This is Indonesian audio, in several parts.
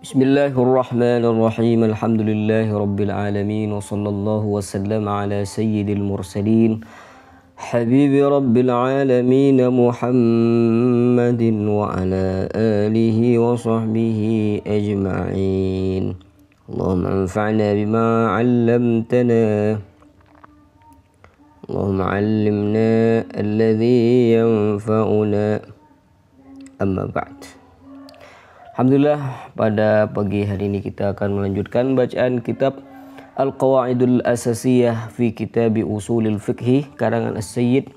Bismillahirrahmanirrahim. Alhamdulillahi alamin wa sallallahu wasallam ala sayyidil mursalin habibi rabbil alamin Muhammadin wa ala alihi wa sahbihi ajma'in. Allahumma anfa'na bima 'allamtana. Allahumma 'allimna alladhi yanfa'una. Amma ba'd. Alhamdulillah, pada pagi hari ini kita akan melanjutkan bacaan kitab Al-Qawaidul Asasiyah fi Kitabi Usulil Fiqhi karangan As-Sayyid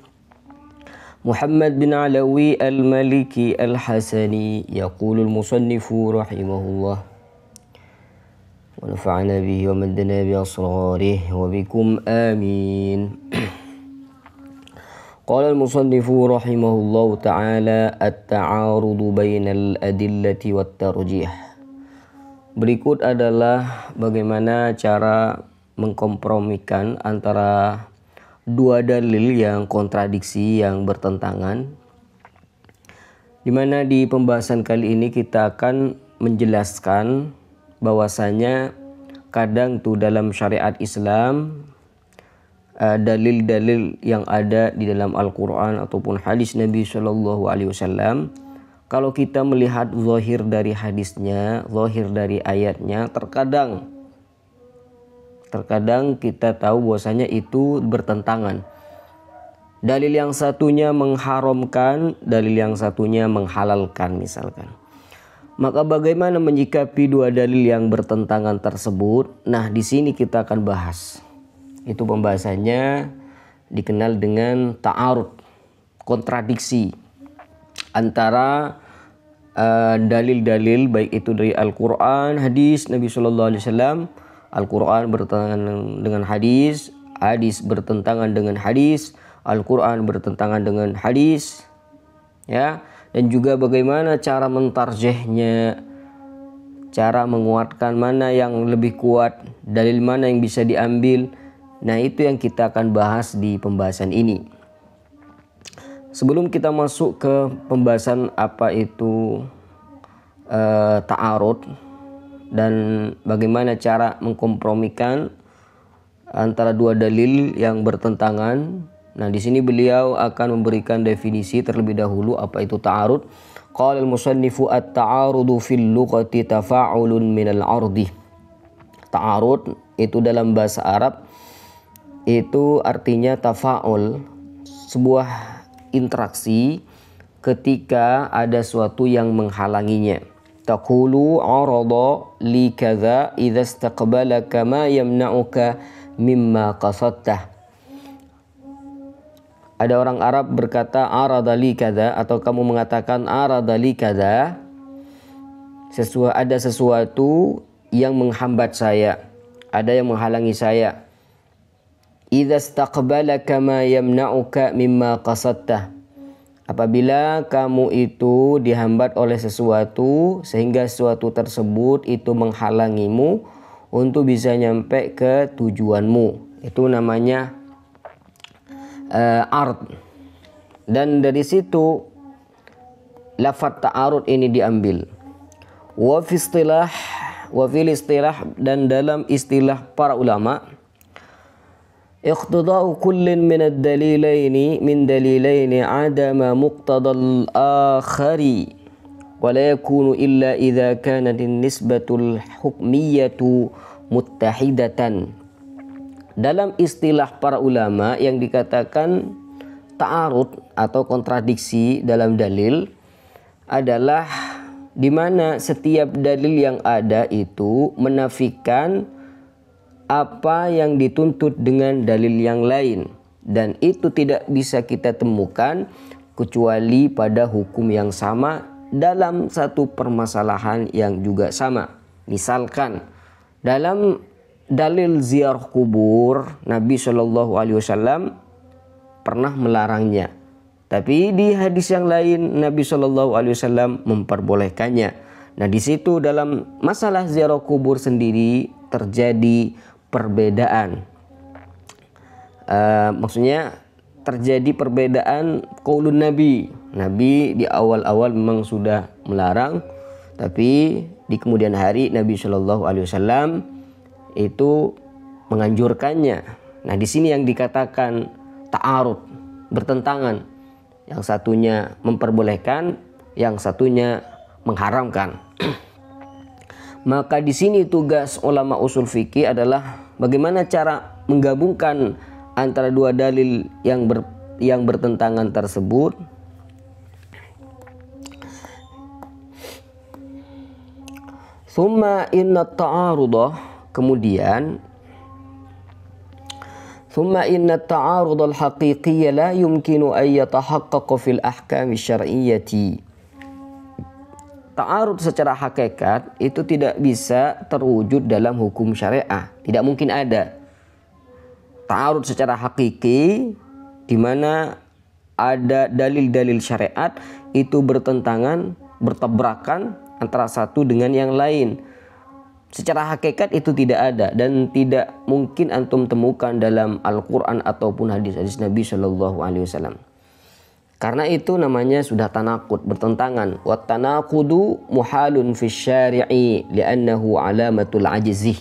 Muhammad bin Alawi Al-Maliki Al-Hasani. Yaqulul musannifu rahimahullah wa nafa'ana bihi wa maddana bi asrarihi wa bikum amin. Qala al-musannifu rahimahullahu ta'ala at-ta'arudu bainal adillati wat tarjih. Berikut adalah bagaimana cara mengkompromikan antara dua dalil yang kontradiksi, yang bertentangan. Di mana di pembahasan kali ini kita akan menjelaskan bahwasanya kadang tuh dalam syariat Islam dalil-dalil yang ada di dalam Al-Quran ataupun hadis Nabi Shallallahu Alaihi Wasallam, kalau kita melihat zahir dari hadisnya, zahir dari ayatnya, terkadang kita tahu bahwasanya itu bertentangan. Dalil yang satunya mengharamkan, dalil yang satunya menghalalkan misalkan. Maka bagaimana menyikapi dua dalil yang bertentangan tersebut? Nah, di sini kita akan bahas. Itu pembahasannya dikenal dengan ta'arud, kontradiksi antara dalil-dalil baik itu dari Al-Quran, hadis Nabi Sallallahu Alaihi Wasallam. Al-Quran bertentangan dengan hadis, hadis bertentangan dengan hadis, Al-Quran bertentangan dengan hadis, ya. Dan juga bagaimana cara mentarjihnya, cara menguatkan mana yang lebih kuat, dalil mana yang bisa diambil. Nah, itu yang kita akan bahas di pembahasan ini. Sebelum kita masuk ke pembahasan apa itu ta'arud dan bagaimana cara mengkompromikan antara dua dalil yang bertentangan. Nah, di sini beliau akan memberikan definisi terlebih dahulu apa itu ta'arud. Qala al-musannifu at-ta'arudu fil lughati tafa'ulun minal 'ardi. Ta'arud itu dalam bahasa Arab itu artinya tafa'ul, sebuah interaksi ketika ada sesuatu yang menghalanginya. Taqulu 'arada li kadza idza istaqbalaka ma yamna'uka mimma qasadtah. Ada orang Arab berkata arada li kadza, atau kamu mengatakan arada li kadza, ada sesuatu yang menghambat saya, ada yang menghalangi saya. Idza istaqbalaka ma yamna'uka mimma qasadtah. Apabila kamu itu dihambat oleh sesuatu sehingga sesuatu tersebut itu menghalangimu untuk bisa nyampe ke tujuanmu, itu namanya ard. Dan dari situ lafaz ta'arud ini diambil. Wa fil istilah dan dalam istilah para ulama, iqtida'u kullin min ad-dalilaini min dalilaini 'adama muqtadal akhari wa la yakunu illa idza kanat an-nisbatul hukmiyatu muttahidatan. Dalam istilah para ulama yang dikatakan ta'arud atau kontradiksi dalam dalil adalah di mana setiap dalil yang ada itu menafikan apa yang dituntut dengan dalil yang lain, dan itu tidak bisa kita temukan kecuali pada hukum yang sama dalam satu permasalahan yang juga sama. Misalkan dalam dalil ziarah kubur, Nabi Shallallahu Alaihi Wasallam pernah melarangnya, tapi di hadis yang lain Nabi Shallallahu Alaihi Wasallam memperbolehkannya. Nah, di situ dalam masalah ziarah kubur sendiri terjadi perbedaan. Maksudnya terjadi perbedaan qaulun Nabi. Nabi di awal-awal memang sudah melarang, Tapi di kemudian hari Nabi Shallallahu Alaihi Wasallam itu menganjurkannya. Nah, di sini yang dikatakan ta'arud, bertentangan. Yang satunya memperbolehkan, yang satunya mengharamkan. Maka di sini tugas ulama usul fikih adalah bagaimana cara menggabungkan antara dua dalil yang bertentangan tersebut. Thumma inna ta'arudah, kemudian thumma inna ta'arudal haqiqiyya la yumkinu an yatahaqqaqa fil ahkam syar'iyyati. Ta'arud secara hakikat itu tidak bisa terwujud dalam hukum syariah, tidak mungkin ada. Ta'arud secara hakiki di mana ada dalil-dalil syariat itu bertentangan, bertabrakan antara satu dengan yang lain. Secara hakikat itu tidak ada dan tidak mungkin antum temukan dalam Al-Quran ataupun hadis-hadis Nabi Shallallahu Alaihi Wasallam. Karena itu namanya sudah tanaqud, bertentangan. Wa tanaqudu muhalun fi syari'i li'annahu alamatul ajzih.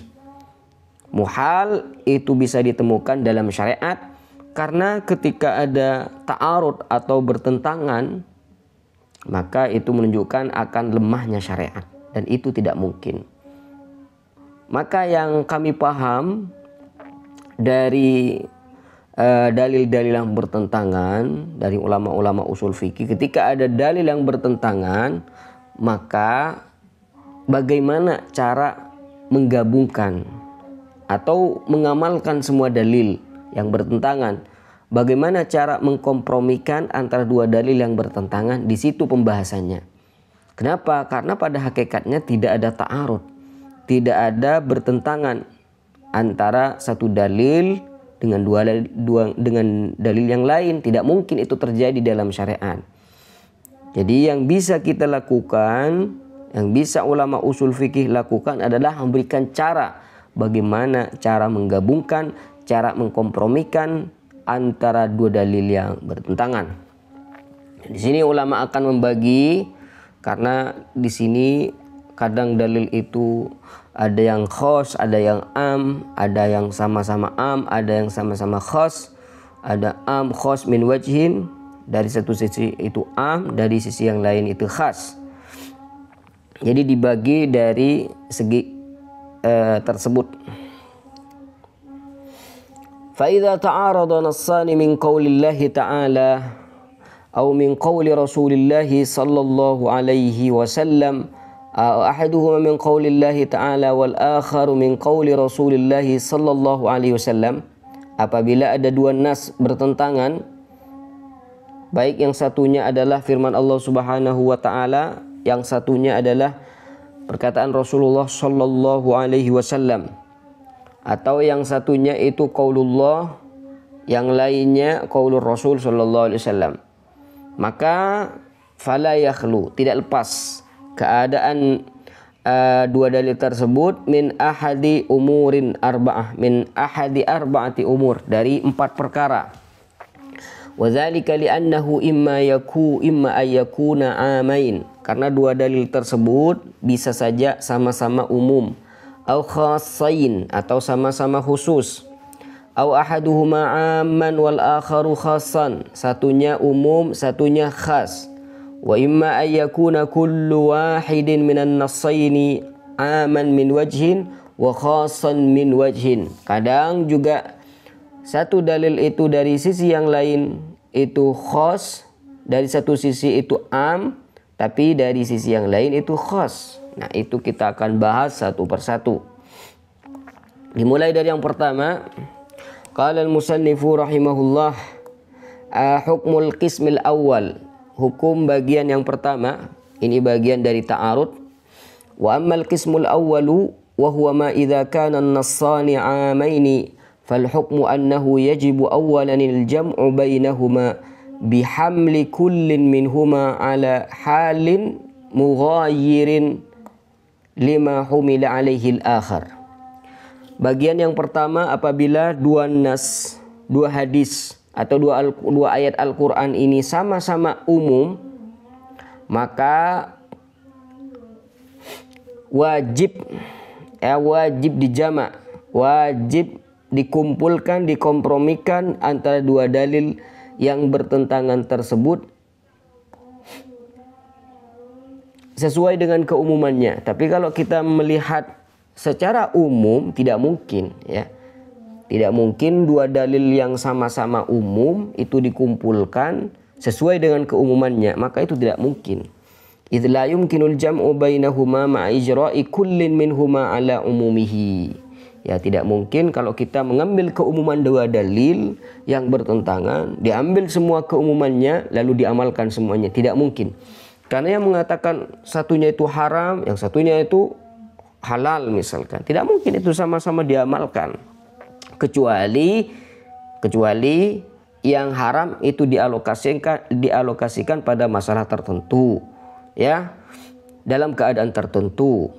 Muhal itu bisa ditemukan dalam syariat karena ketika ada ta'arud atau bertentangan, maka itu menunjukkan akan lemahnya syariat dan itu tidak mungkin. Maka yang kami paham dari dalil-dalil yang bertentangan dari ulama-ulama usul fikih, ketika ada dalil yang bertentangan, maka bagaimana cara menggabungkan atau mengamalkan semua dalil yang bertentangan? Bagaimana cara mengkompromikan antara dua dalil yang bertentangan? Di situ pembahasannya. Kenapa? Karena pada hakikatnya tidak ada ta'arud, tidak ada bertentangan antara satu dalil dengan dengan dalil yang lain. Tidak mungkin itu terjadi dalam syariat. Jadi yang bisa kita lakukan, yang bisa ulama usul fikih lakukan adalah memberikan cara bagaimana cara menggabungkan, cara mengkompromikan antara dua dalil yang bertentangan. Di sini ulama akan membagi, karena di sini kadang dalil itu ada yang khos, ada yang am, ada yang sama-sama am, ada yang sama-sama khos, ada am khos min wajhin, dari satu sisi itu am, dari sisi yang lain itu khas. Jadi dibagi dari segi tersebut. فإذا تعارض نصان من قول الله تعالى أو من قول رسول الله صلى الله عليه وسلم أو أحدهما من قول الله تعالى والآخر من قول رسول الله صلى الله عليه وسلم, apabila ada dua nas bertentangan, baik yang satunya adalah firman Allah Subhanahu wa taala, yang satunya adalah perkataan Rasulullah sallallahu alaihi wasallam, atau yang satunya itu qaulullah, yang lainnya qaulur Rasul sallallahu alaihi wasallam, maka fala yakhlu, tidak lepas keadaan dua dalil tersebut min ahadi umurin arba'ah, min ahadi arba'ati umur, dari 4 perkara. Wa dzalika li'annahu imma ayyakuna amain, karena dua dalil tersebut bisa saja sama-sama umum, au khassain, atau sama-sama khusus, au ahaduhuma amman wal akharu khassan, satunya umum satunya khas, wa imma ayyakuna kullu wahidin minan nassaini aman min wajhin wa khassan min wajhin. Kadang juga satu dalil itu dari sisi yang lain itu khas, dari satu sisi itu am, tapi dari sisi yang lain itu khas. Nah, itu kita akan bahas satu persatu. Dimulai dari yang pertama. Qala al-musannifu rahimahullah, hukmul qismil awal, hukum bagian yang pertama, ini bagian dari ta'arud. Wa ammal qismul awwalu wa huwa ma idza kana an-nassani 'amaini fal hukmu annahu yajibu awwalan al-jam'u bainahuma bihamli kullin minhuma ala halin mughayyirin lima humila alaihi al-akhar. Bagian yang pertama, apabila dua nas, dua hadis atau dua ayat Al-Quran ini sama-sama umum, maka wajib, wajib dijamak, wajib dikumpulkan, dikompromikan antara dua dalil yang bertentangan tersebut sesuai dengan keumumannya. Tapi kalau kita melihat secara umum tidak mungkin, ya. Tidak mungkin dua dalil yang sama-sama umum itu dikumpulkan sesuai dengan keumumannya, maka itu tidak mungkin. Idz la yumkinul jam'u bainahuma ma'a ijra'i kullin minhuma ala umumihi. Ya, tidak mungkin kalau kita mengambil keumuman dua dalil yang bertentangan, diambil semua keumumannya lalu diamalkan semuanya. Tidak mungkin. Karena yang mengatakan satunya itu haram, yang satunya itu halal misalkan. Tidak mungkin itu sama-sama diamalkan. Kecuali yang haram itu dialokasikan pada masalah tertentu, ya, dalam keadaan tertentu.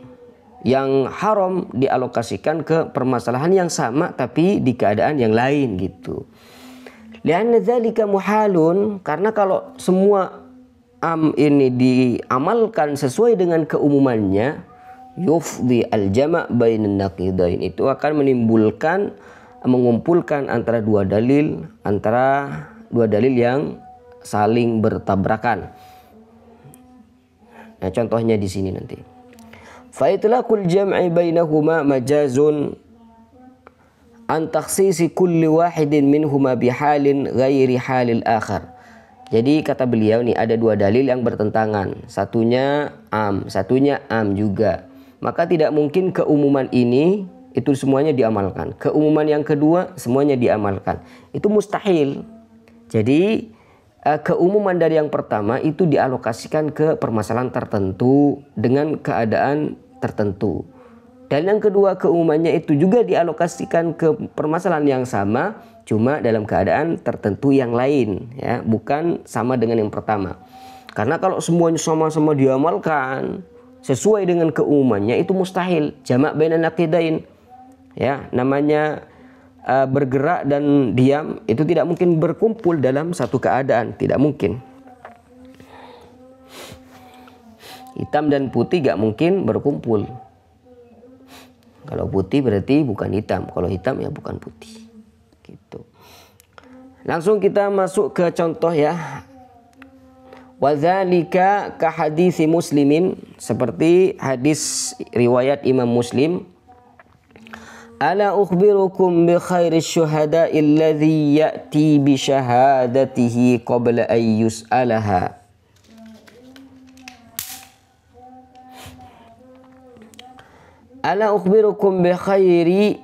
Yang haram dialokasikan ke permasalahan yang sama tapi di keadaan yang lain gitu. Lianna dzalika muhalun, karena kalau semua ini diamalkan sesuai dengan keumumannya, yufdi al-jama' bainan naqidain, itu akan mengumpulkan antara dua dalil yang saling bertabrakan. Nah, contohnya di sini nanti. Fa itlaqul jam'i bainahuma majazun an takhsisi kulli wahidin minhuma bihalin ghairi halil akhar. Jadi kata beliau nih, ada dua dalil yang bertentangan, satunya am juga. Maka tidak mungkin keumuman ini itu semuanya diamalkan. Keumuman yang kedua semuanya diamalkan. Itu mustahil. Jadi keumuman dari yang pertama itu dialokasikan ke permasalahan tertentu dengan keadaan tertentu. Dan yang kedua keumumannya itu juga dialokasikan ke permasalahan yang sama, cuma dalam keadaan tertentu yang lain, ya, bukan sama dengan yang pertama. Karena kalau semuanya sama-sama diamalkan sesuai dengan keumumannya itu mustahil. Jamak bainan naqidain. Ya, namanya bergerak dan diam itu tidak mungkin berkumpul dalam satu keadaan, tidak mungkin. Hitam dan putih gak mungkin berkumpul. Kalau putih berarti bukan hitam, kalau hitam ya bukan putih. Gitu. Langsung kita masuk ke contoh ya. Wadzalika ka hadisi Muslimin, seperti hadis riwayat Imam Muslim. Ala ukhbirukum bi khairis syuhada'i alladhi ya'ti bi syahadatihi qabla an yus'alaha. Ala ukhbirukum bi khairi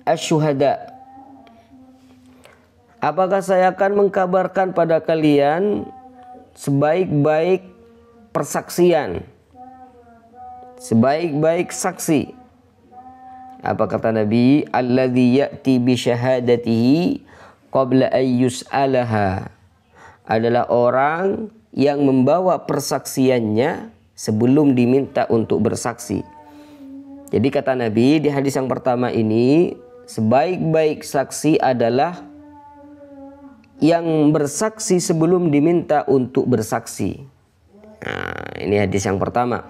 asy-syuhada. Apakah saya akan mengkabarkan pada kalian sebaik-baik persaksian, sebaik-baik saksi? Apa kata Nabi? Alladzi ya'ti bi syahadatihi qabla an yus'alaha. Adalah orang yang membawa persaksiannya sebelum diminta untuk bersaksi. Jadi kata Nabi di hadis yang pertama ini, sebaik-baik saksi adalah yang bersaksi sebelum diminta untuk bersaksi. Nah, ini hadis yang pertama.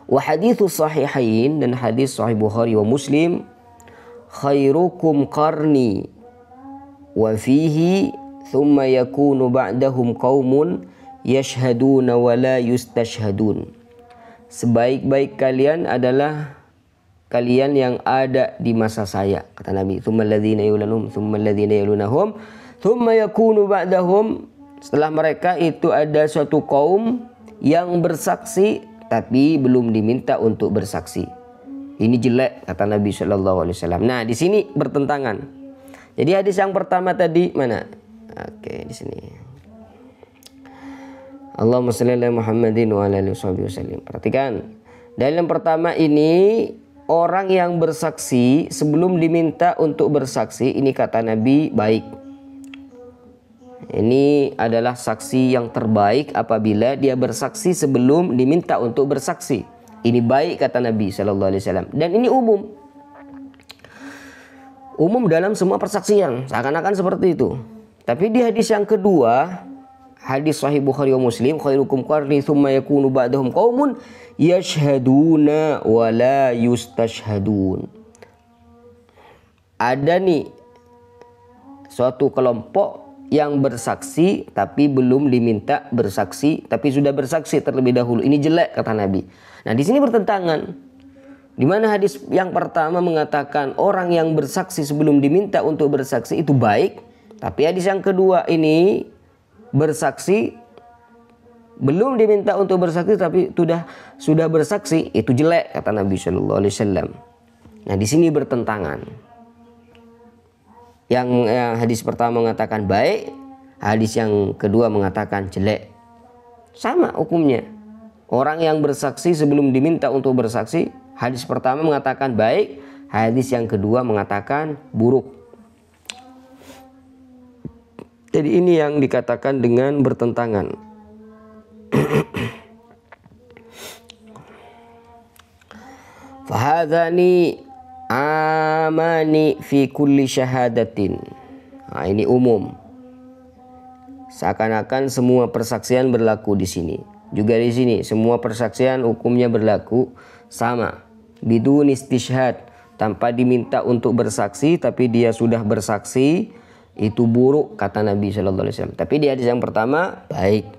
Wa haditsus sahihain, dan hadis sahih Bukhari wa Muslim, khairukum qarni wa fihi thumma yakunu ba'dahum qaumun yashhaduna wa la yustashhadun. Sebaik-baik kalian adalah kalian yang ada di masa saya, kata Nabi. Tsummal ladzina yulunhum tsummal ladzina yulunhum tsumma yakunu ba'dahum. Setelah mereka itu ada suatu kaum yang bersaksi tapi belum diminta untuk bersaksi. Ini jelek, kata Nabi sallallahu alaihi wasallam. Nah, di sini bertentangan. Jadi hadis yang pertama tadi mana? Oke, di sini. Allahumma shalli ala Muhammadin wa ala alihi wasallam. Perhatikan. Dalam pertama ini, orang yang bersaksi sebelum diminta untuk bersaksi, ini kata Nabi baik. Ini adalah saksi yang terbaik apabila dia bersaksi sebelum diminta untuk bersaksi. Ini baik, kata Nabi sallallahu alaihi wasallam. Dan ini umum. Umum dalam semua persaksian, seakan-akan seperti itu. Tapi di hadis yang kedua, hadis sahih Bukhari wa Muslim, khairukum qarni thumma yakunu ba'dahum qaumun yashhaduna wa la yustashhadun. Ada nih suatu kelompok yang bersaksi tapi belum diminta bersaksi, tapi sudah bersaksi terlebih dahulu. Ini jelek kata Nabi. Nah, di sini bertentangan. Di mana hadis yang pertama mengatakan orang yang bersaksi sebelum diminta untuk bersaksi itu baik, tapi hadis yang kedua ini bersaksi belum diminta untuk bersaksi tapi sudah bersaksi, itu jelek kata Nabi Shallallahu Alaihi Wasallam. Nah, di sini bertentangan. Yang hadis pertama mengatakan baik, hadis yang kedua mengatakan jelek. Sama hukumnya. Orang yang bersaksi sebelum diminta untuk bersaksi, hadis pertama mengatakan baik, hadis yang kedua mengatakan buruk. Jadi ini yang dikatakan dengan bertentangan. Fahadhani amani fi kulli syahadatin. Nah, ini umum. Seakan-akan semua persaksian berlaku di sini. Juga di sini semua persaksian hukumnya berlaku sama. Bidun istishhad, tanpa diminta untuk bersaksi tapi dia sudah bersaksi, itu buruk kata Nabi Shallallahu Alaihi Wasallam. Tapi di hadis yang pertama baik.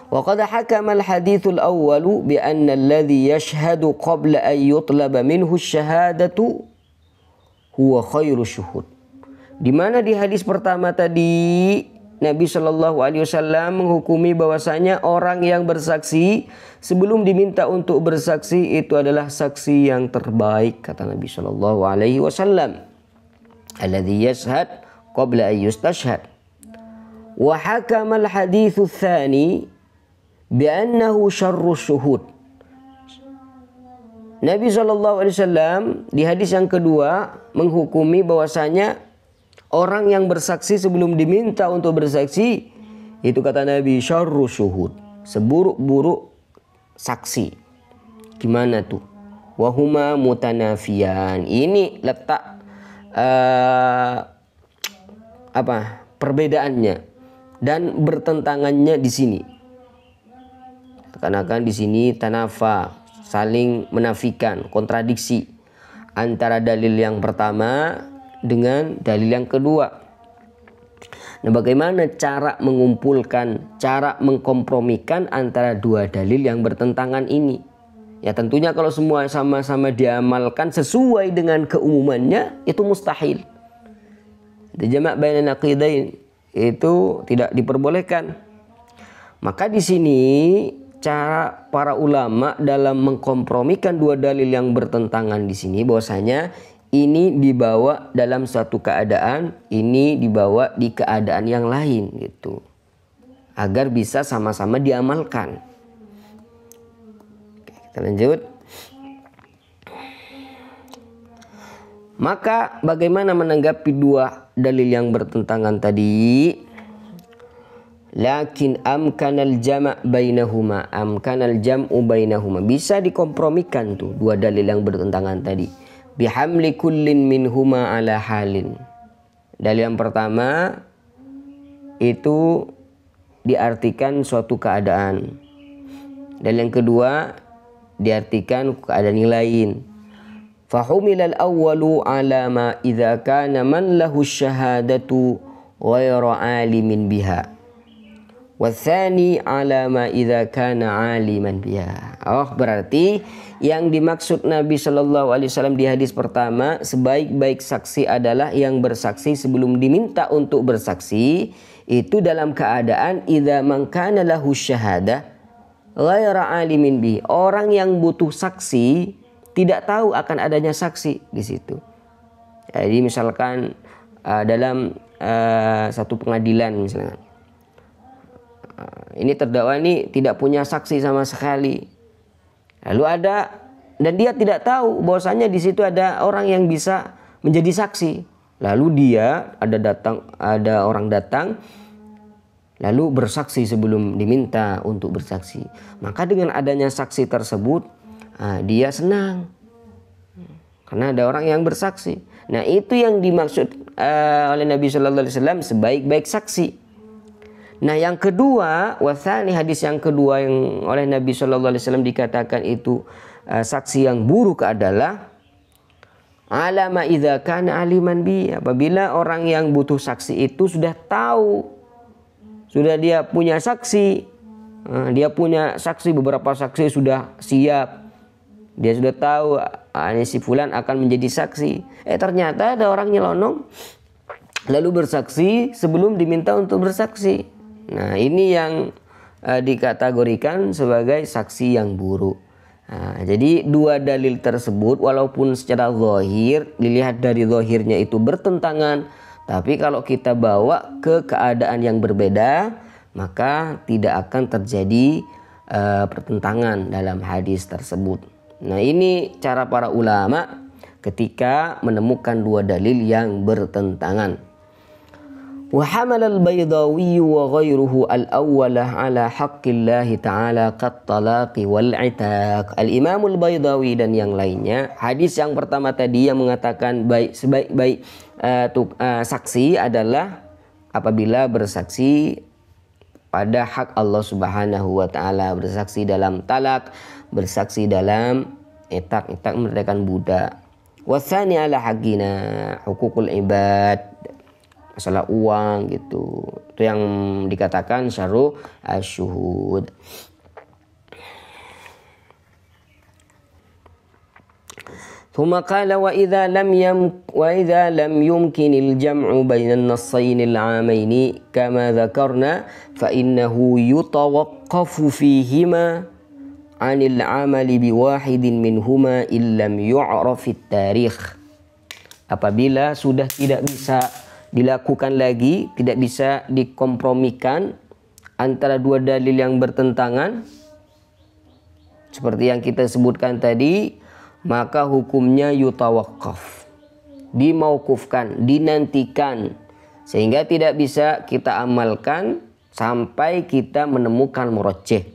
Wa qad hakama al-hadithul awwalu bi anna alladhi yashhadu qabla an yutlaba minhu ash-shahadatu huwa khairu syuhud. Di mana di hadis pertama tadi Nabi Shallallahu Alaihi Wasallam menghukumi bahwasanya orang yang bersaksi sebelum diminta untuk bersaksi itu adalah saksi yang terbaik kata Nabi Shallallahu Alaihi Wasallam. Alladhi yashhad qabla an yustashhad. Wa hakama al-haditsu tsani bi annahu syarru syuhud. Nabi SAW di hadis yang kedua menghukumi bahwasanya orang yang bersaksi sebelum diminta untuk bersaksi itu kata Nabi syarru syuhud, seburuk-buruk saksi. Gimana tuh? Wa huma mutanafiyan. Ini letak perbedaannya dan bertentangannya di sini. Seakan-akan di sini tanafa, saling menafikan, kontradiksi antara dalil yang pertama dengan dalil yang kedua. Nah, bagaimana cara mengumpulkan, cara mengkompromikan antara dua dalil yang bertentangan ini? Ya tentunya kalau semua sama-sama diamalkan sesuai dengan keumumannya itu mustahil. Jamak bainan naqidain itu tidak diperbolehkan. Maka di sini cara para ulama dalam mengkompromikan dua dalil yang bertentangan di sini bahwasanya ini dibawa dalam satu keadaan, ini dibawa di keadaan yang lain gitu. Agar bisa sama-sama diamalkan. Oke, kita lanjut. Maka bagaimana menanggapi dua dalil yang bertentangan tadi? Lakin amkanal jama' bainahuma, amkanal jam'u bainahuma. Bisa dikompromikan tuh dua dalil yang bertentangan tadi. Bihamli kullin minhuma ala halin. Dalil yang pertama itu diartikan suatu keadaan. Dalil yang kedua diartikan keadaan yang lain. Fahumilal awwalu ala ma idza kana man lahu syahadatu ghairu alimin biha. Watsani ala ma idza kana aliman biha. Oh, berarti yang dimaksud Nabi Shallallahu Alaihi Wasallam di hadis pertama, sebaik-baik saksi adalah yang bersaksi sebelum diminta untuk bersaksi, itu dalam keadaan idza man kana lahu syahadah ghairu alimin bihi. Orang yang butuh saksi tidak tahu akan adanya saksi di situ. Jadi misalkan dalam satu pengadilan misalnya, ini terdakwa ini tidak punya saksi sama sekali. Lalu ada dan dia tidak tahu bahwasanya di situ ada orang yang bisa menjadi saksi. Lalu dia ada orang datang lalu bersaksi sebelum diminta untuk bersaksi. Maka dengan adanya saksi tersebut dia senang karena ada orang yang bersaksi. Nah, itu yang dimaksud oleh Nabi Shallallahu Alaihi Wasallam sebaik-baik saksi. Nah yang kedua, wasani hadis yang kedua yang oleh Nabi SAW dikatakan itu saksi yang buruk adalah alama idza kana aliman bi, apabila orang yang butuh saksi itu sudah tahu, sudah dia punya saksi, dia punya saksi, beberapa saksi sudah siap, dia sudah tahu ini si fulan akan menjadi saksi, ternyata ada orang nyelonong lalu bersaksi sebelum diminta untuk bersaksi. Nah ini yang dikategorikan sebagai saksi yang buruk. Nah, jadi dua dalil tersebut walaupun secara zahir dilihat dari zahirnya itu bertentangan, tapi kalau kita bawa ke keadaan yang berbeda maka tidak akan terjadi pertentangan dalam hadis tersebut. Nah ini cara para ulama ketika menemukan dua dalil yang bertentangan. وحمل البيضاوي وغيره الأول على حق الله تعالى كالطلاق والعتاق. Al-Imam al-Baydawi dan yang lainnya, hadis yang pertama tadi yang mengatakan sebaik-baik saksi adalah apabila bersaksi pada hak Allah Subhanahu wa taala, bersaksi dalam talak, bersaksi dalam etak memerdekakan budak. Wasani ala haqqina hukukul ibad, masalah uang gitu, itu yang dikatakan syar'u asyuhud. Thumma qala wa idza lam yumkin al-jam'u baina an-nassayn al-'amayn kama dhakarna fa innahu yutawaqqafu fihima 'an al-'amali bi wahidin minhuma illam yu'raf at-tarikh. Apabila sudah tidak bisa dilakukan lagi, tidak bisa dikompromikan antara dua dalil yang bertentangan seperti yang kita sebutkan tadi, maka hukumnya yutawaqqaf, dimaukufkan, dinantikan, sehingga tidak bisa kita amalkan sampai kita menemukan murajjih.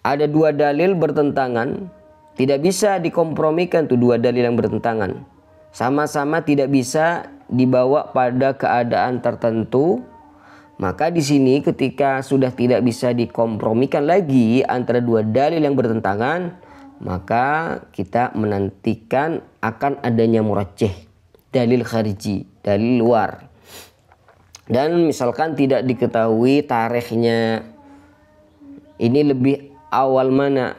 Ada dua dalil bertentangan, tidak bisa dikompromikan tuh dua dalil yang bertentangan, sama-sama tidak bisa dibawa pada keadaan tertentu, maka di sini ketika sudah tidak bisa dikompromikan lagi antara dua dalil yang bertentangan, maka kita menantikan akan adanya murajjih, dalil khariji, dalil luar. Dan misalkan tidak diketahui tarikhnya, ini lebih awal mana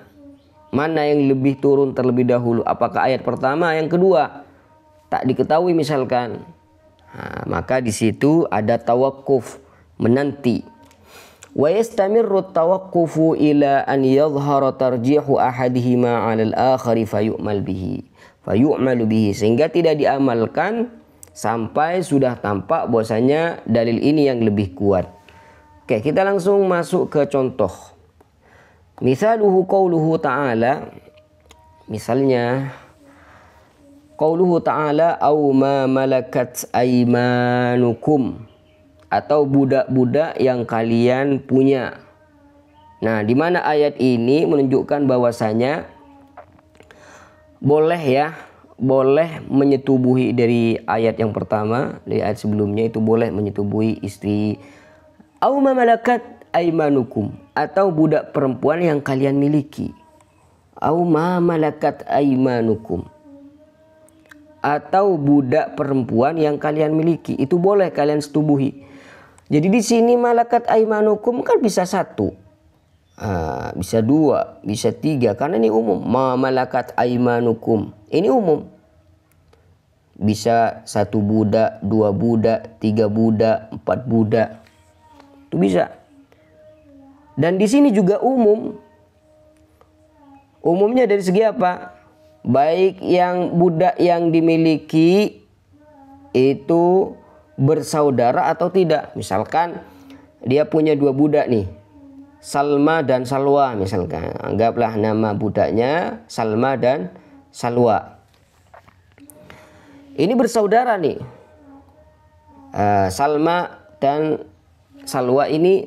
yang lebih turun terlebih dahulu, apakah ayat pertama, yang kedua, tak diketahui misalkan. Nah, maka di situ ada tawakkuf, menanti. Wa yastamirru tawakkufu ila an yadhhara tarjihu ahadihima 'ala al-akhari fayu'malu bihi, sehingga tidak diamalkan sampai sudah tampak bahwasanya dalil ini yang lebih kuat. Oke, kita langsung masuk ke contoh. Misaluhu qauluhu ta'ala, misalnya qauluhu ta'ala au ma malakat aymanukum, atau budak-budak yang kalian punya. Nah, di mana ayat ini menunjukkan bahwasanya boleh menyetubuhi dari ayat yang pertama, dari ayat sebelumnya itu boleh menyetubuhi istri. Au ma malakat aymanukum, atau budak perempuan yang kalian miliki. Au ma malakat aymanukum, atau budak perempuan yang kalian miliki, itu boleh kalian setubuhi. Jadi di sini malakat aimanukum kan bisa satu, bisa dua, bisa tiga, karena ini umum. Malakat aimanukum ini umum, bisa satu budak, dua budak, tiga budak, empat budak, itu bisa. Dan di sini juga umum. Umumnya dari segi apa? Baik yang budak yang dimiliki itu bersaudara atau tidak. Misalkan dia punya dua budak nih, Salma dan Salwa misalkan. Anggaplah nama budaknya Salma dan Salwa. Ini bersaudara nih. Salma dan Salwa ini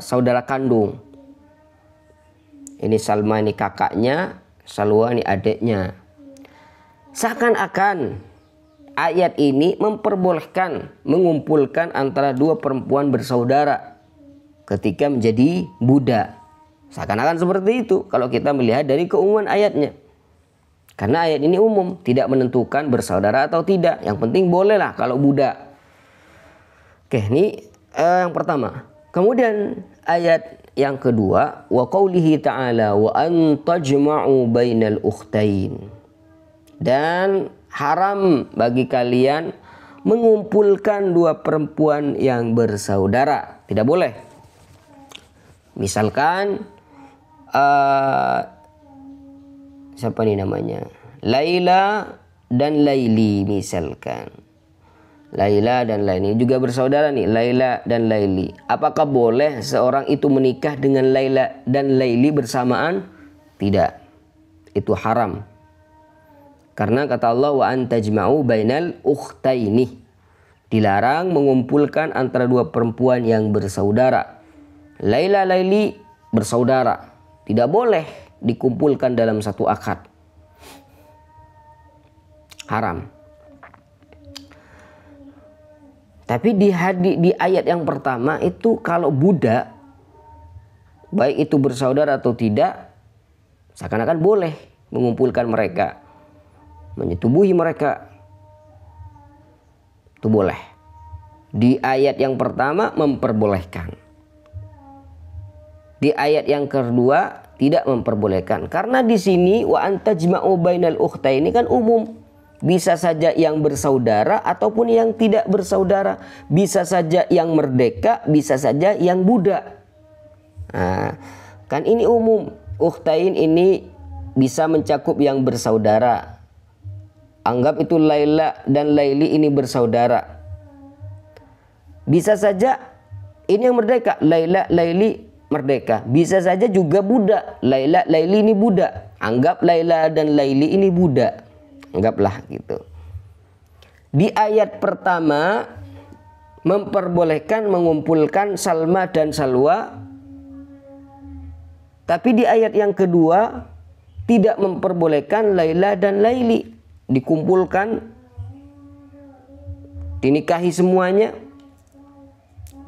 saudara kandung. Ini Salma ini kakaknya, Salwa ini adiknya. Seakan-akan ayat ini memperbolehkan mengumpulkan antara dua perempuan bersaudara ketika menjadi budak. Seakan-akan seperti itu kalau kita melihat dari keumuman ayatnya. Karena ayat ini umum, tidak menentukan bersaudara atau tidak. Yang penting bolehlah kalau budak. Oke, ini yang pertama. Kemudian ayat yang kedua, wa qaulihi ta'ala wa an tajma'u bainal ukhtain. Dan haram bagi kalian mengumpulkan dua perempuan yang bersaudara. Tidak boleh. Misalkan siapa nih namanya? Laila dan Laili misalkan. Laila dan Laili juga bersaudara nih, Laila dan Laili. Apakah boleh seorang itu menikah dengan Laila dan Laili bersamaan? Tidak. Itu haram. Karena kata Allah wa antajma'u bainal ukhtaini. Dilarang mengumpulkan antara dua perempuan yang bersaudara. Laila Laili bersaudara. Tidak boleh dikumpulkan dalam satu akad. Haram. Tapi di ayat yang pertama itu kalau budak, baik itu bersaudara atau tidak, seakan-akan boleh mengumpulkan mereka, menyetubuhi mereka. Itu boleh. Di ayat yang pertama memperbolehkan. Di ayat yang kedua tidak memperbolehkan. Karena di sini wa antajma'u bainal ukhtaini kan umum. Bisa saja yang bersaudara ataupun yang tidak bersaudara. Bisa saja yang merdeka, bisa saja yang budak. Nah, kan ini umum. Ukhtain ini bisa mencakup yang bersaudara. Anggap itu Laila dan Laili ini bersaudara. Bisa saja ini yang merdeka, Laila, Laili merdeka. Bisa saja juga budak, Laila, Laili ini budak. Anggap Laila dan Laili ini budak. Anggaplah gitu. Di ayat pertama memperbolehkan mengumpulkan Salma dan Salwa. Tapi di ayat yang kedua tidak memperbolehkan Laila dan Laili dikumpulkan, dinikahi semuanya,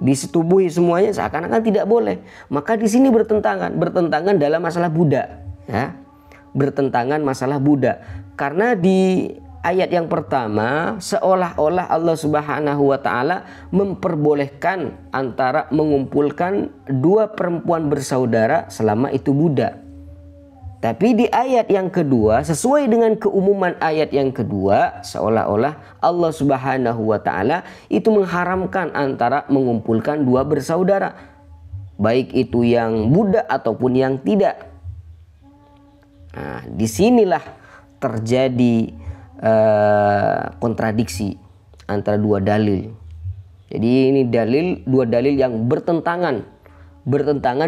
disetubuhi semuanya, seakan-akan tidak boleh. Maka di sini bertentangan dalam masalah budak, ya. Bertentangan masalah budak. Karena di ayat yang pertama seolah-olah Allah Subhanahu wa taala memperbolehkan antara mengumpulkan dua perempuan bersaudara selama itu budak. Tapi di ayat yang kedua sesuai dengan keumuman ayat yang kedua seolah-olah Allah Subhanahu wa taala itu mengharamkan antara mengumpulkan dua bersaudara, baik itu yang budak ataupun yang tidak. Nah, disinilah terjadi kontradiksi antara dua dalil. Jadi ini dua dalil yang bertentangan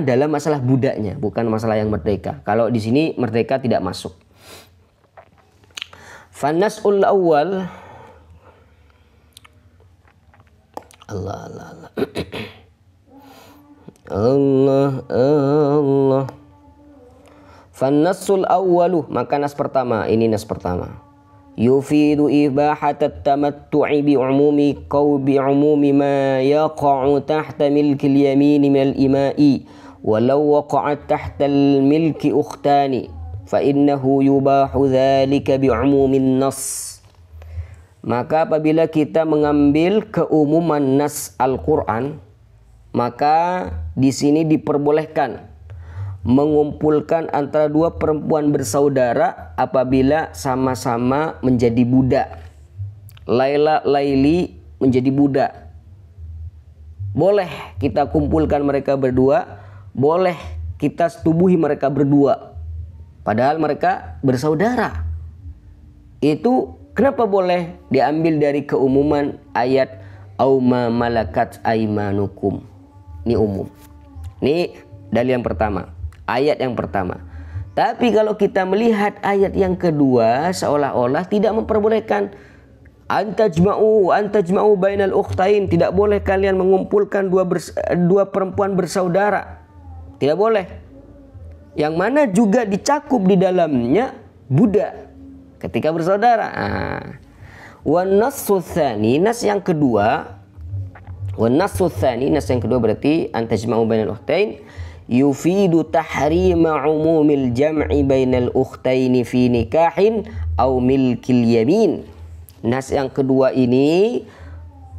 dalam masalah budaknya, bukan masalah yang merdeka. Kalau di sini merdeka tidak masuk. Fanasul awal Allah Fannasul awwalu, maka nas pertama, ini nas pertama. Yufidu ibahat at-tamattu'i bi'umumi ma yaqa'u tahta milki al-yamin min al-ima'i walau waqa'at tahta al-milki ukhtani fa innahu yubahu dhalika bi'umumin nas. Maka apabila kita mengambil keumuman nas Al-Qur'an, maka di sini diperbolehkan mengumpulkan antara dua perempuan bersaudara apabila sama-sama menjadi budak. Laila, Laili menjadi budak. Boleh kita kumpulkan mereka berdua, boleh kita setubuhi mereka berdua. Padahal mereka bersaudara. Itu kenapa boleh? Diambil dari keumuman ayat auma malakat aimanukum. Ini umum. Ini dalil yang pertama. Ayat yang pertama. Tapi kalau kita melihat ayat yang kedua seolah-olah tidak memperbolehkan antajma'u bainal ukhtain, tidak boleh kalian mengumpulkan dua perempuan bersaudara. Tidak boleh. Yang mana juga dicakup di dalamnya budak ketika bersaudara. Wan nassu tsani, nas yang kedua, wan nassu tsani, nas yang kedua berarti antajma'u bainal ukhtain yufidu tahrima umumil jam'i bainal ukhtaini fi nikahin aw milkil yamin. Nas yang kedua ini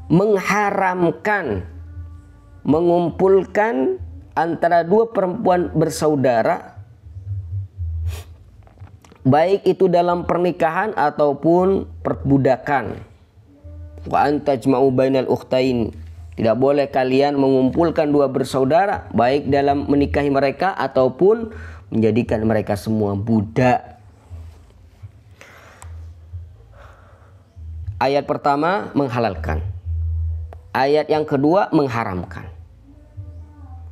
mengharamkan mengumpulkan antara dua perempuan bersaudara, baik itu dalam pernikahan ataupun perbudakan. Wa antajma'u bainal ukhtain, tidak boleh kalian mengumpulkan dua bersaudara baik dalam menikahi mereka ataupun menjadikan mereka semua budak. Ayat pertama menghalalkan, ayat yang kedua mengharamkan,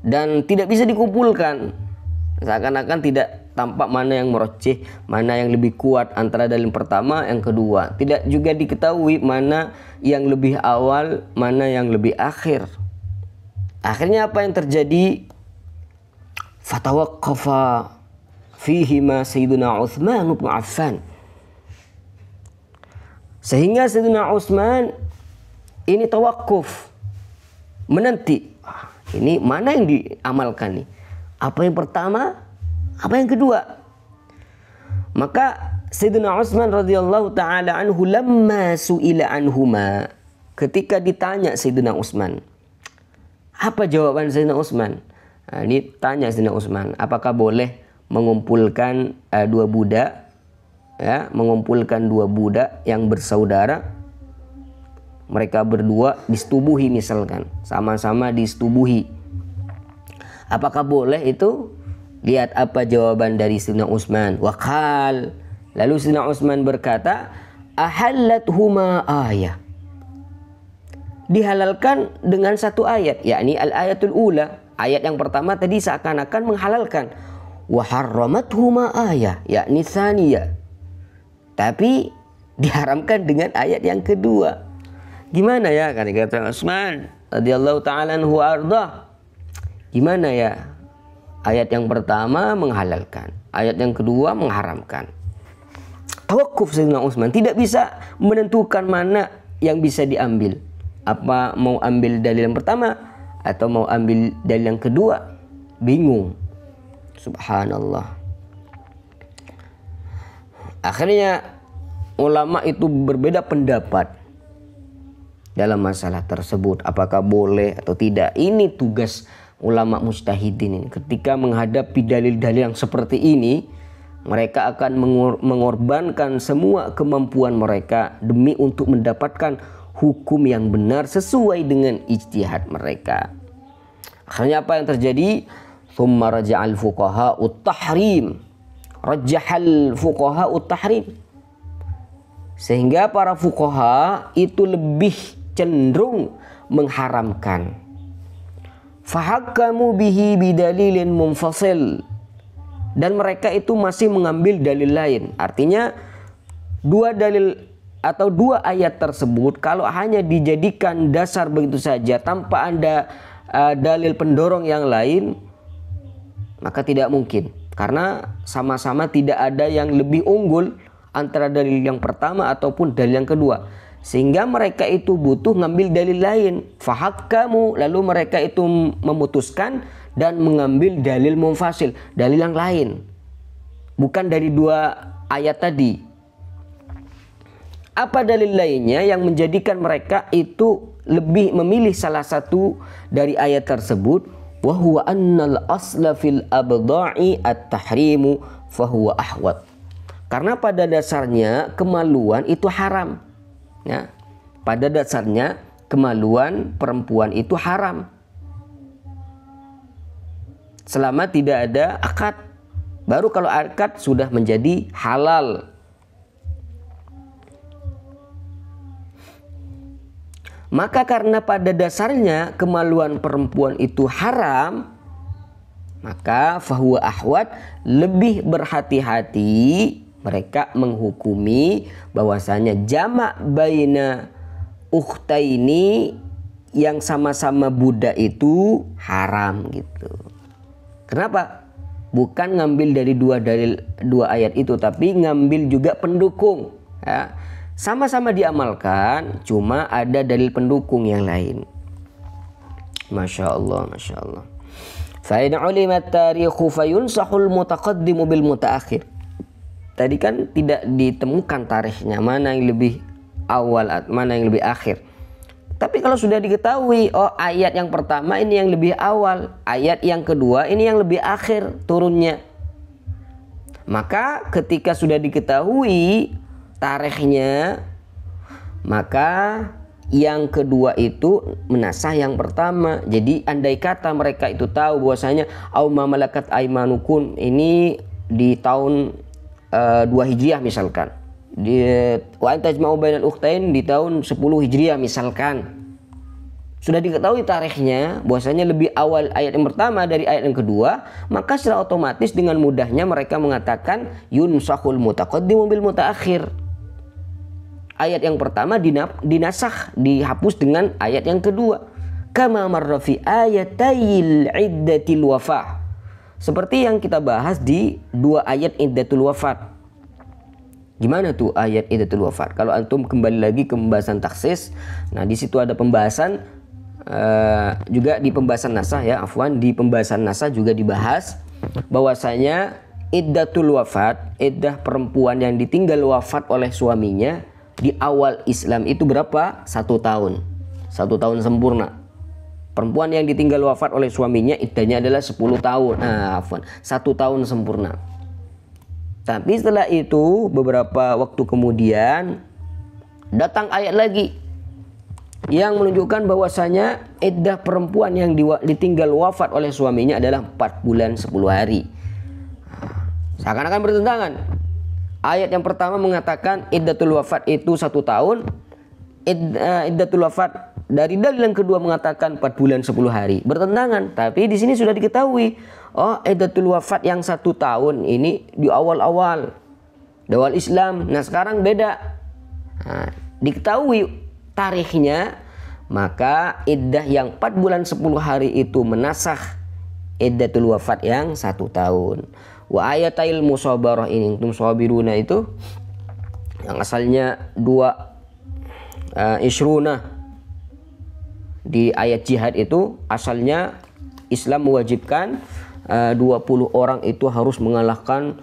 dan tidak bisa dikumpulkan. Seakan-akan tidak tampak mana yang merojih, mana yang lebih kuat antara dalil pertama yang kedua. Tidak juga diketahui mana yang lebih awal, mana yang lebih akhir. Akhirnya apa yang terjadi? Fatawaqqafa fihima Sayyiduna Utsman bin Affan. Sehingga Sayyiduna Utsman ini tawakuf, menanti. Ini mana yang diamalkan nih? Apa yang pertama? Apa yang kedua? Maka Sayyidina Utsman radhiyallahu taala anhu lamma su'ila anhuma, ketika ditanya Sayyidina Utsman, apa jawaban Sayyidina Utsman? Nah, ini tanya Sayyidina Utsman, apakah boleh mengumpulkan dua budak, ya, mengumpulkan dua budak yang bersaudara, mereka berdua disetubuhi misalkan, sama-sama disetubuhi. Apakah boleh itu? Lihat apa jawaban dari Sayyidina Utsman. Waqal, lalu Sayyidina Utsman berkata, ahallathuma ayah, dihalalkan dengan satu ayat, yakni al-ayatul ula. Ayat yang pertama tadi seakan-akan menghalalkan. Wa harramathuma ayah, yakni tsaniyah, tapi diharamkan dengan ayat yang kedua. Gimana ya? Kan kata Utsman radhiyallahu taala anhu arda. Gimana ya? Ayat yang pertama menghalalkan, ayat yang kedua mengharamkan. Tawakuf Sayyidina Utsman, tidak bisa menentukan mana yang bisa diambil. Apa mau ambil dalil yang pertama atau mau ambil dalil yang kedua? Bingung. Subhanallah. Akhirnya ulama itu berbeda pendapat dalam masalah tersebut, apakah boleh atau tidak. Ini tugas ulama mujtahidin. Ketika menghadapi dalil-dalil yang seperti ini, mereka akan mengorbankan semua kemampuan mereka demi untuk mendapatkan hukum yang benar sesuai dengan ijtihad mereka. Akhirnya apa yang terjadi? Tsumma raja'al fuqaha'ut tahrim. Rajahal fuqaha'ut tahrim. Sehingga para fuqaha itu lebih cenderung mengharamkan. Fahakamu bihi bidalilin munfasil, dan mereka itu masih mengambil dalil lain. Artinya dua dalil atau dua ayat tersebut kalau hanya dijadikan dasar begitu saja tanpa ada dalil pendorong yang lain, maka tidak mungkin, karena sama-sama tidak ada yang lebih unggul antara dalil yang pertama ataupun dalil yang kedua. Sehingga mereka itu butuh ngambil dalil lain. Fahakamu, lalu mereka itu memutuskan dan mengambil dalil munfasil, dalil yang lain, bukan dari dua ayat tadi. Apa dalil lainnya yang menjadikan mereka itu lebih memilih salah satu dari ayat tersebut? Wa huwa annal asla fil abda'i at-tahrimu fahuwa ahwat. Karena pada dasarnya kemaluan itu haram. Ya, pada dasarnya kemaluan perempuan itu haram selama tidak ada akad. Baru kalau akad sudah menjadi halal. Maka karena pada dasarnya kemaluan perempuan itu haram, maka fahuwa ahwat, lebih berhati-hati mereka menghukumi bahwasanya jamak baina ukhtaini yang sama-sama budak itu haram gitu. Kenapa? Bukan ngambil dari dua ayat itu, tapi ngambil juga pendukung, ya. sama-sama diamalkan, cuma ada dalil pendukung yang lain. Masya Allah, Masya Allah. Fa'in ulimat tarikhu fayunsahul mutaqaddimu bil mutaakhir. Tadi kan tidak ditemukan tarikhnya, mana yang lebih awal, mana yang lebih akhir. Tapi kalau sudah diketahui, oh ayat yang pertama ini yang lebih awal, ayat yang kedua ini yang lebih akhir turunnya. Maka ketika sudah diketahui tarikhnya, maka yang kedua itu menasah yang pertama. Jadi andai kata mereka itu tahu bahwasanya au ma malakat aimanukum ini di tahun 2 Hijriah misalkan, di wa antajma'u bainal ukhtain di tahun 10 Hijriah misalkan, sudah diketahui tarikhnya bahwasanya lebih awal ayat yang pertama dari ayat yang kedua, maka secara otomatis dengan mudahnya mereka mengatakan yunsahul mutaqaddimu bil mutaakhir. Ayat yang pertama dinasakh, dihapus dengan ayat yang kedua. Kama marra fi ayatayil iddatil wafah. Seperti yang kita bahas di 2 ayat iddatul wafat. Gimana tuh ayat iddatul wafat? Kalau antum kembali lagi ke pembahasan taksis, nah di situ ada pembahasan juga di pembahasan nasah ya, afwan, di pembahasan nasah juga dibahas bahwasanya iddatul wafat, iddah perempuan yang ditinggal wafat oleh suaminya di awal Islam itu berapa? 1 tahun. 1 tahun sempurna. Perempuan yang ditinggal wafat oleh suaminya iddahnya adalah 10 tahun. Nah, afwan, 1 tahun sempurna. Tapi setelah itu beberapa waktu kemudian datang ayat lagi yang menunjukkan bahwasanya iddah perempuan yang ditinggal wafat oleh suaminya adalah 4 bulan 10 hari. Seakan-akan bertentangan. Ayat yang pertama mengatakan iddatul wafat itu 1 tahun. Iddatul wafat dari dalil yang kedua mengatakan 4 bulan 10 hari. Bertentangan. Tapi di sini sudah diketahui, oh iddatul wafat yang 1 tahun ini di awal-awal Islam. Nah sekarang beda. Nah, diketahui tarikhnya, maka iddah yang 4 bulan 10 hari itu menasakh iddatul wafat yang 1 tahun. Wa ayatail musabarah ini tum sabiruna itu yang asalnya 2 isruna di ayat jihad itu asalnya Islam mewajibkan 20 orang itu harus mengalahkan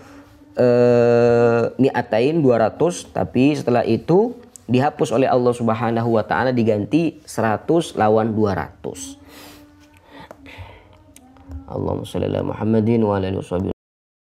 mi'atain 200, tapi setelah itu dihapus oleh Allah Subhanahu wa taala diganti 100 lawan 200. Allahumma shalli ala Muhammadin wa ala alihi wasallam.